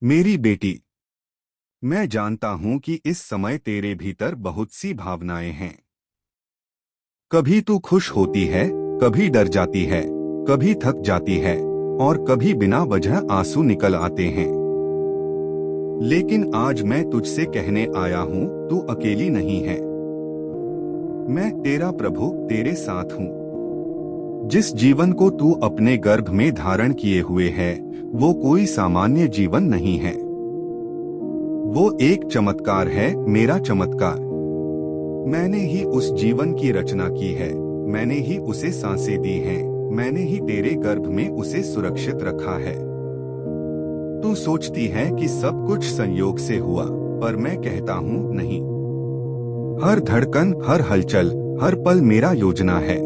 मेरी बेटी, मैं जानता हूं कि इस समय तेरे भीतर बहुत सी भावनाएं हैं। कभी तू खुश होती है, कभी डर जाती है, कभी थक जाती है और कभी बिना वजह आंसू निकल आते हैं। लेकिन आज मैं तुझसे कहने आया हूं, तू अकेली नहीं है। मैं तेरा प्रभु तेरे साथ हूं। जिस जीवन को तू अपने गर्भ में धारण किए हुए है, वो कोई सामान्य जीवन नहीं है। वो एक चमत्कार है, मेरा चमत्कार। मैंने ही उस जीवन की रचना की है, मैंने ही उसे सांसें दी हैं, मैंने ही तेरे गर्भ में उसे सुरक्षित रखा है। तू सोचती है कि सब कुछ संयोग से हुआ, पर मैं कहता हूँ नहीं। हर धड़कन, हर हलचल, हर पल मेरा योजना है।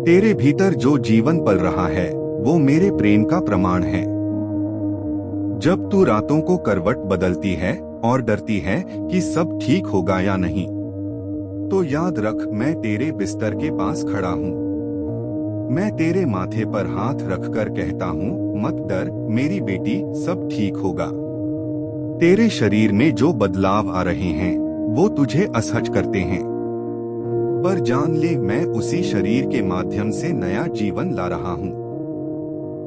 तेरे भीतर जो जीवन पल रहा है, वो मेरे प्रेम का प्रमाण है। जब तू रातों को करवट बदलती है और डरती है कि सब ठीक होगा या नहीं, तो याद रख, मैं तेरे बिस्तर के पास खड़ा हूँ। मैं तेरे माथे पर हाथ रखकर कहता हूँ, मत डर मेरी बेटी, सब ठीक होगा। तेरे शरीर में जो बदलाव आ रहे हैं, वो तुझे असहज करते हैं, पर जान ले, मैं उसी शरीर के माध्यम से नया जीवन ला रहा हूँ।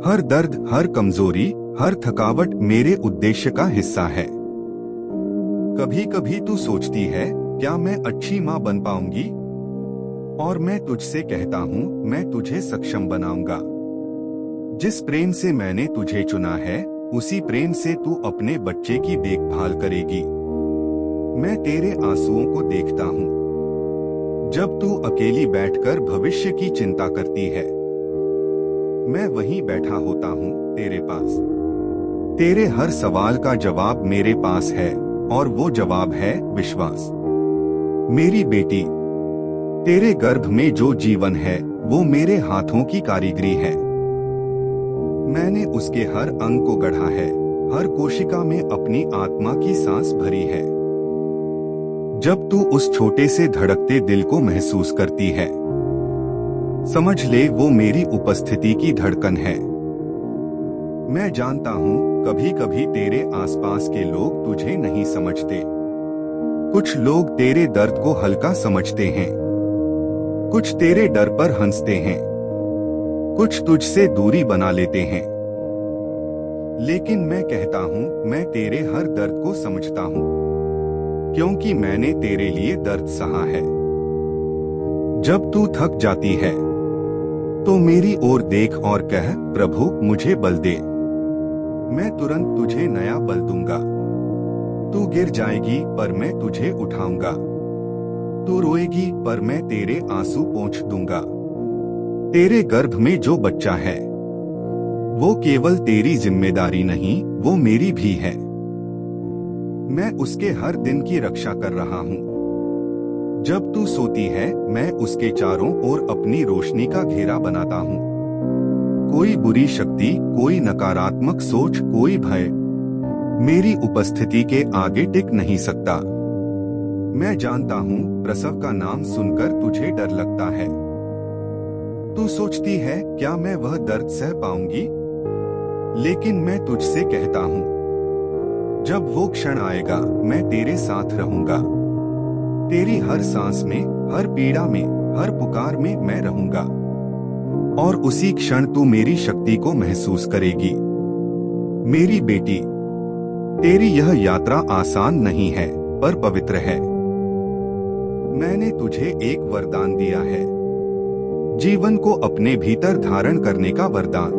हर दर्द, हर कमजोरी, हर थकावट मेरे उद्देश्य का हिस्सा है। कभी कभी तू सोचती है, क्या मैं अच्छी माँ बन पाऊंगी? और मैं तुझसे कहता हूँ, मैं तुझे सक्षम बनाऊंगा। जिस प्रेम से मैंने तुझे चुना है, उसी प्रेम से तू अपने बच्चे की देखभाल करेगी। मैं तेरे आंसुओं को देखता हूँ। जब तू अकेली बैठकर भविष्य की चिंता करती है, मैं वहीं बैठा होता हूँ तेरे पास। तेरे हर सवाल का जवाब मेरे पास है, और वो जवाब है विश्वास। मेरी बेटी, तेरे गर्भ में जो जीवन है, वो मेरे हाथों की कारीगरी है। मैंने उसके हर अंग को गढ़ा है, हर कोशिका में अपनी आत्मा की सांस भरी है। जब तू उस छोटे से धड़कते दिल को महसूस करती है, समझ ले, वो मेरी उपस्थिति की धड़कन है। मैं जानता हूँ, कभी कभी तेरे आसपास के लोग तुझे नहीं समझते। कुछ लोग तेरे दर्द को हल्का समझते हैं, कुछ तेरे डर पर हंसते हैं, कुछ तुझसे दूरी बना लेते हैं। लेकिन मैं कहता हूँ, मैं तेरे हर दर्द को समझता हूँ, क्योंकि मैंने तेरे लिए दर्द सहा है। जब तू थक जाती है, तो मेरी ओर देख और कह, प्रभु मुझे बल दे। मैं तुरंत तुझे नया बल दूंगा। तू गिर जाएगी, पर मैं तुझे उठाऊंगा। तू रोएगी, पर मैं तेरे आंसू पोंछ दूंगा। तेरे गर्भ में जो बच्चा है, वो केवल तेरी जिम्मेदारी नहीं, वो मेरी भी है। मैं उसके हर दिन की रक्षा कर रहा हूँ। जब तू सोती है, मैं उसके चारों ओर अपनी रोशनी का घेरा बनाता हूँ। कोई बुरी शक्ति, कोई नकारात्मक सोच, कोई भय मेरी उपस्थिति के आगे टिक नहीं सकता। मैं जानता हूँ, प्रसव का नाम सुनकर तुझे डर लगता है। तू सोचती है, क्या मैं वह दर्द सह पाऊंगी? लेकिन मैं तुझसे कहता हूँ, जब वो क्षण आएगा, मैं तेरे साथ रहूंगा। तेरी हर सांस में, हर पीड़ा में, हर पुकार में मैं रहूंगा। और उसी क्षण तू मेरी शक्ति को महसूस करेगी। मेरी बेटी, तेरी यह यात्रा आसान नहीं है, पर पवित्र है। मैंने तुझे एक वरदान दिया है, जीवन को अपने भीतर धारण करने का वरदान।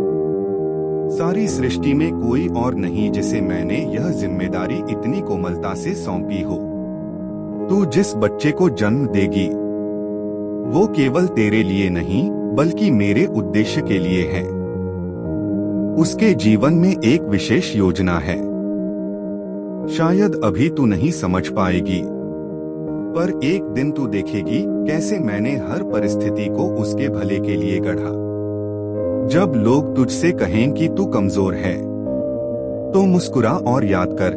सारी सृष्टि में कोई और नहीं जिसे मैंने यह जिम्मेदारी इतनी कोमलता से सौंपी हो। तू जिस बच्चे को जन्म देगी, वो केवल तेरे लिए नहीं, बल्कि मेरे उद्देश्य के लिए है। उसके जीवन में एक विशेष योजना है। शायद अभी तू नहीं समझ पाएगी, पर एक दिन तू देखेगी कैसे मैंने हर परिस्थिति को उसके भले के लिए गढ़ा। जब लोग तुझसे कहें कि तू कमजोर है, तो मुस्कुरा और याद कर,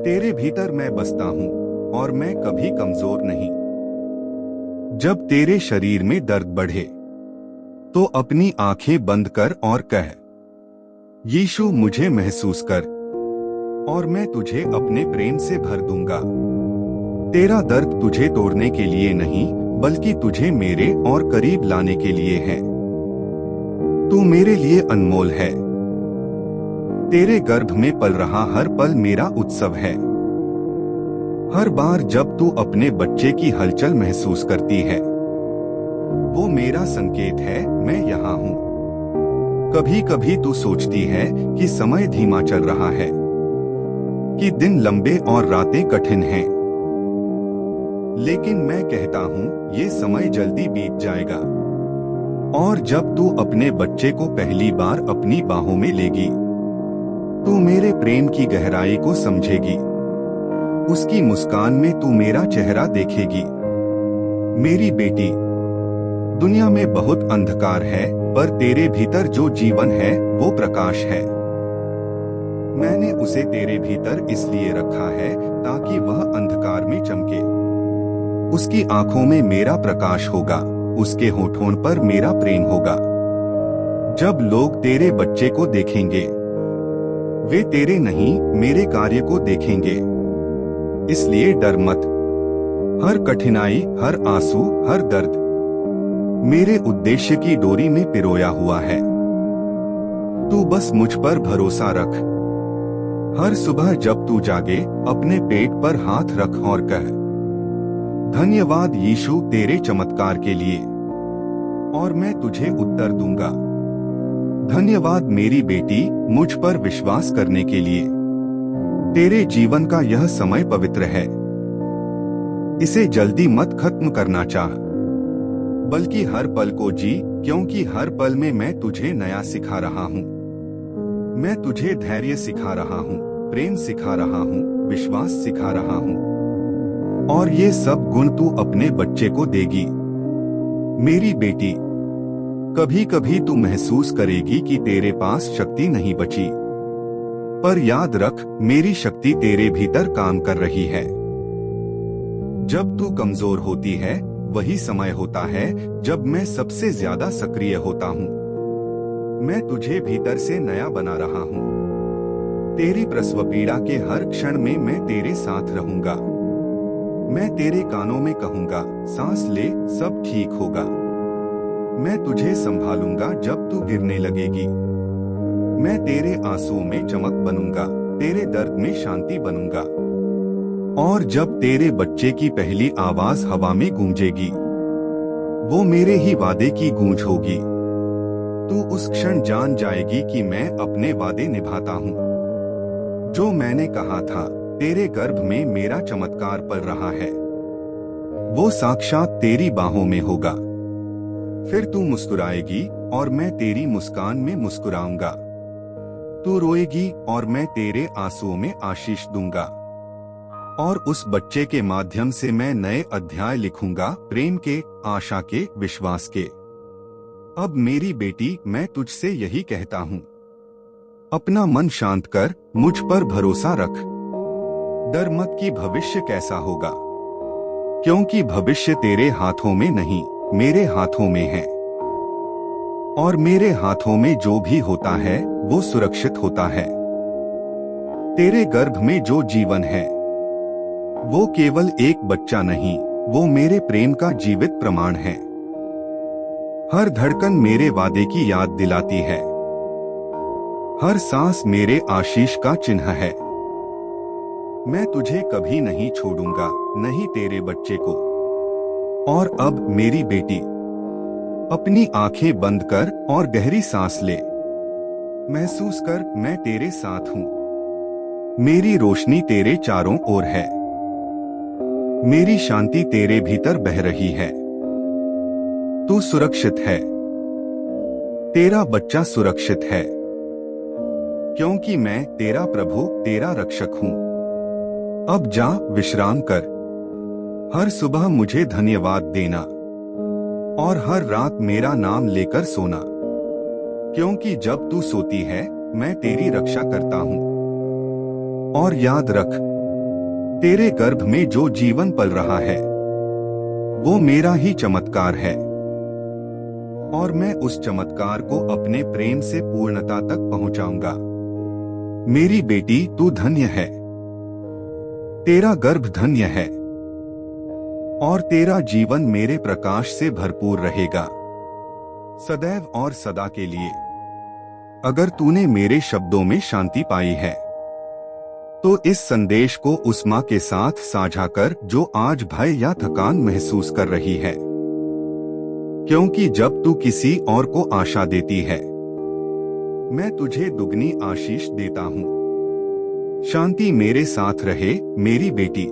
तेरे भीतर मैं बसता हूँ और मैं कभी कमजोर नहीं। जब तेरे शरीर में दर्द बढ़े, तो अपनी आंखें बंद कर और कह, यीशु मुझे महसूस कर और मैं तुझे अपने प्रेम से भर दूंगा। तेरा दर्द तुझे तोड़ने के लिए नहीं बल्कि तुझे मेरे और करीब लाने के लिए है। तू मेरे लिए अनमोल है। तेरे गर्भ में पल रहा हर पल मेरा उत्सव है। हर बार जब तू अपने बच्चे की हलचल महसूस करती है वो मेरा संकेत है मैं यहाँ हूँ। कभी कभी तू सोचती है कि समय धीमा चल रहा है, कि दिन लंबे और रातें कठिन हैं। लेकिन मैं कहता हूँ ये समय जल्दी बीत जाएगा। और जब तू अपने बच्चे को पहली बार अपनी बाहों में लेगी तू मेरे प्रेम की गहराई को समझेगी। उसकी मुस्कान में तू मेरा चेहरा देखेगी। मेरी बेटी, दुनिया में बहुत अंधकार है पर तेरे भीतर जो जीवन है वो प्रकाश है। मैंने उसे तेरे भीतर इसलिए रखा है ताकि वह अंधकार में चमके। उसकी आंखों में मेरा प्रकाश होगा, उसके होठों पर मेरा प्रेम होगा। जब लोग तेरे बच्चे को देखेंगे वे तेरे नहीं मेरे कार्य को देखेंगे। इसलिए डर मत। हर कठिनाई, हर आंसू, हर दर्द मेरे उद्देश्य की डोरी में पिरोया हुआ है। तू बस मुझ पर भरोसा रख। हर सुबह जब तू जागे अपने पेट पर हाथ रख और कह, धन्यवाद यीशु तेरे चमत्कार के लिए, और मैं तुझे उत्तर दूंगा। धन्यवाद मेरी बेटी मुझ पर विश्वास करने के लिए। तेरे जीवन का यह समय पवित्र है। इसे जल्दी मत खत्म करना चाह, बल्कि हर पल को जी, क्योंकि हर पल में मैं तुझे नया सिखा रहा हूँ। मैं तुझे धैर्य सिखा रहा हूँ, प्रेम सिखा रहा हूँ, विश्वास सिखा रहा हूँ। और ये सब गुण तू अपने बच्चे को देगी। मेरी बेटी, कभी कभी तू महसूस करेगी कि तेरे पास शक्ति नहीं बची, पर याद रख मेरी शक्ति तेरे भीतर काम कर रही है। जब तू कमजोर होती है वही समय होता है जब मैं सबसे ज्यादा सक्रिय होता हूँ। मैं तुझे भीतर से नया बना रहा हूँ। तेरी प्रसव पीड़ा के हर क्षण में मैं तेरे साथ रहूंगा। मैं तेरे कानों में कहूंगा, सांस ले, सब ठीक होगा। मैं तुझे संभालूंगा जब तू गिरने लगेगी। मैं तेरे आंसुओं में चमक बनूंगा, तेरे दर्द में शांति बनूंगा। और जब तेरे बच्चे की पहली आवाज हवा में गूंजेगी वो मेरे ही वादे की गूंज होगी। तू उस क्षण जान जाएगी कि मैं अपने वादे निभाता हूँ। जो मैंने कहा था तेरे गर्भ में मेरा चमत्कार पल रहा है वो साक्षात तेरी बाहों में होगा। फिर तू मुस्कुराएगी और मैं तेरी मुस्कान में मुस्कुराऊंगा। तू रोएगी और मैं तेरे आंसुओं में आशीष दूंगा। और उस बच्चे के माध्यम से मैं नए अध्याय लिखूंगा, प्रेम के, आशा के, विश्वास के। अब मेरी बेटी, मैं तुझसे यही कहता हूँ, अपना मन शांत कर, मुझ पर भरोसा रख। डर मत कि भविष्य कैसा होगा, क्योंकि भविष्य तेरे हाथों में नहीं मेरे हाथों में है। और मेरे हाथों में जो भी होता है वो सुरक्षित होता है। तेरे गर्भ में जो जीवन है वो केवल एक बच्चा नहीं, वो मेरे प्रेम का जीवित प्रमाण है। हर धड़कन मेरे वादे की याद दिलाती है। हर सांस मेरे आशीष का चिन्ह है। मैं तुझे कभी नहीं छोड़ूंगा, नहीं तेरे बच्चे को। और अब मेरी बेटी, अपनी आंखें बंद कर और गहरी सांस ले। महसूस कर मैं तेरे साथ हूँ। मेरी रोशनी तेरे चारों ओर है। मेरी शांति तेरे भीतर बह रही है। तू सुरक्षित है। तेरा बच्चा सुरक्षित है, क्योंकि मैं तेरा प्रभु, तेरा रक्षक हूँ। अब जा विश्राम कर। हर सुबह मुझे धन्यवाद देना और हर रात मेरा नाम लेकर सोना, क्योंकि जब तू सोती है मैं तेरी रक्षा करता हूँ। और याद रख, तेरे गर्भ में जो जीवन पल रहा है वो मेरा ही चमत्कार है। और मैं उस चमत्कार को अपने प्रेम से पूर्णता तक पहुंचाऊंगा। मेरी बेटी, तू धन्य है। तेरा गर्भ धन्य है और तेरा जीवन मेरे प्रकाश से भरपूर रहेगा, सदैव और सदा के लिए। अगर तूने मेरे शब्दों में शांति पाई है तो इस संदेश को उस मां के साथ साझा कर जो आज भय या थकान महसूस कर रही है, क्योंकि जब तू किसी और को आशा देती है, मैं तुझे दुगनी आशीष देता हूँ। शांति मेरे साथ रहे मेरी बेटी।